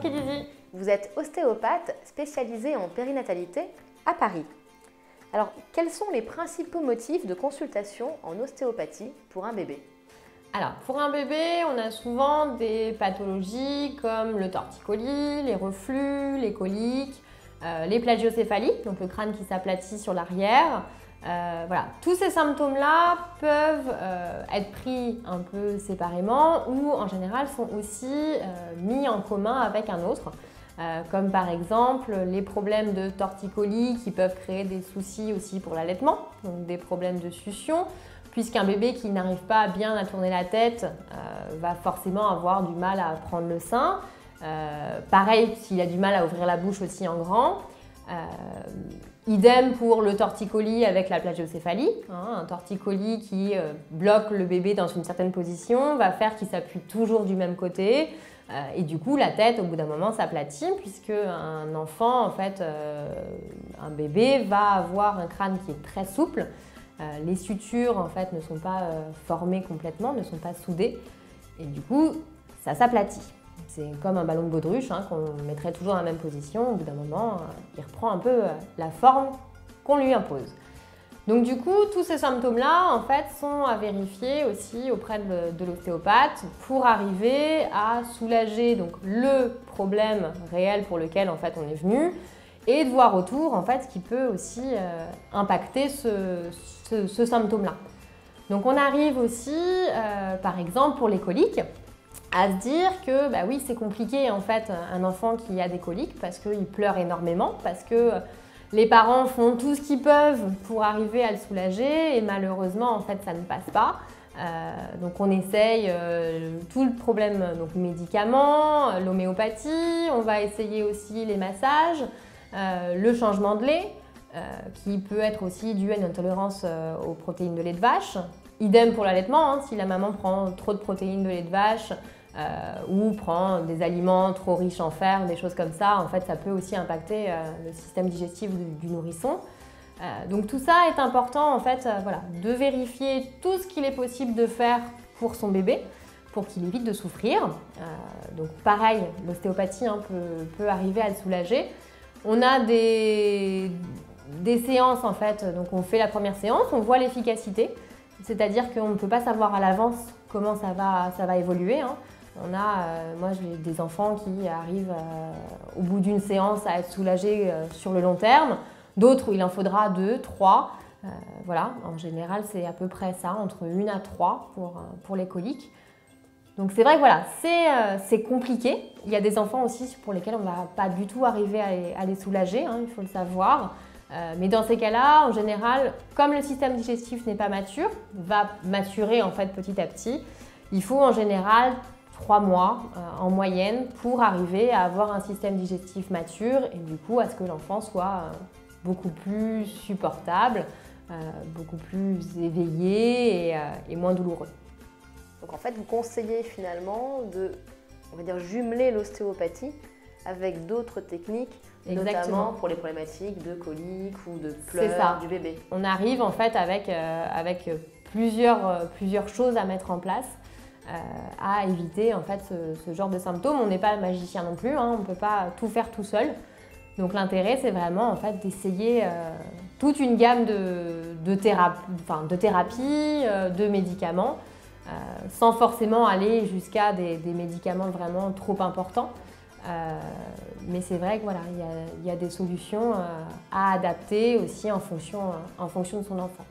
Kédizy. Vous êtes ostéopathe spécialisée en périnatalité à Paris. Alors, quels sont les principaux motifs de consultation en ostéopathie pour un bébé? Alors, pour un bébé, on a souvent des pathologies comme le torticolis, les reflux, les coliques, les plagiocéphalies, donc le crâne qui s'aplatit sur l'arrière. Voilà. Tous ces symptômes-là peuvent être pris un peu séparément ou en général sont aussi mis en commun avec un autre. Comme par exemple les problèmes de torticolis qui peuvent créer des soucis aussi pour l'allaitement, donc des problèmes de succion, puisqu'un bébé qui n'arrive pas bien à tourner la tête va forcément avoir du mal à prendre le sein. Pareil s'il a du mal à ouvrir la bouche aussi en grand. Idem pour le torticolis avec la plagiocéphalie. Un torticolis qui bloque le bébé dans une certaine position va faire qu'il s'appuie toujours du même côté. Et du coup, la tête, au bout d'un moment, s'aplatit puisque un enfant, en fait, un bébé va avoir un crâne qui est très souple. Les sutures, en fait, ne sont pas formées complètement, ne sont pas soudées. Et du coup, ça s'aplatit. C'est comme un ballon de baudruche qu'on mettrait toujours dans la même position. Au bout d'un moment, il reprend un peu la forme qu'on lui impose. Donc du coup, tous ces symptômes-là, en fait, sont à vérifier aussi auprès de l'ostéopathe pour arriver à soulager donc, le problème réel pour lequel en fait, on est venu et de voir autour en fait, ce qui peut aussi impacter ce symptôme-là. Donc on arrive aussi, par exemple, pour les coliques, à se dire que bah oui, c'est compliqué en fait un enfant qui a des coliques parce qu'il pleure énormément, parce que les parents font tout ce qu'ils peuvent pour arriver à le soulager et malheureusement en fait ça ne passe pas. Donc on essaye tout le problème, donc médicaments, l'homéopathie, on va essayer aussi les massages, le changement de lait qui peut être aussi dû à une intolérance aux protéines de lait de vache. Idem pour l'allaitement, si la maman prend trop de protéines de lait de vache ou prend des aliments trop riches en fer, des choses comme ça, en fait ça peut aussi impacter le système digestif du nourrisson. Donc tout ça est important en fait, voilà, de vérifier tout ce qu'il est possible de faire pour son bébé pour qu'il évite de souffrir. Donc pareil, l'ostéopathie peut arriver à le soulager. On a des séances en fait, donc on fait la première séance, on voit l'efficacité, c'est-à-dire qu'on ne peut pas savoir à l'avance comment ça va évoluer. Moi j'ai des enfants qui arrivent au bout d'une séance à être soulagés sur le long terme, d'autres où il en faudra 2, 3. Voilà, en général c'est à peu près ça, entre 1 à 3 pour les coliques. Donc c'est vrai que voilà, c'est compliqué. Il y a des enfants aussi pour lesquels on ne va pas du tout arriver à les soulager, il faut le savoir. Mais dans ces cas-là, en général, comme le système digestif n'est pas mature, va maturer en fait petit à petit, il faut en général 3 mois en moyenne pour arriver à avoir un système digestif mature et du coup à ce que l'enfant soit beaucoup plus supportable, beaucoup plus éveillé et moins douloureux. Donc en fait, vous conseillez finalement de, on va dire, jumeler l'ostéopathie avec d'autres techniques, notamment pour les problématiques de coliques ou de pleurs du bébé. On arrive en fait avec plusieurs choses à mettre en place à éviter en fait ce genre de symptômes. On n'est pas magicien non plus, on ne peut pas tout faire tout seul. Donc l'intérêt c'est vraiment en fait d'essayer toute une gamme de thérapies, de médicaments, sans forcément aller jusqu'à des médicaments vraiment trop importants. Mais c'est vrai que voilà, il y a des solutions à adapter aussi en fonction de son enfant.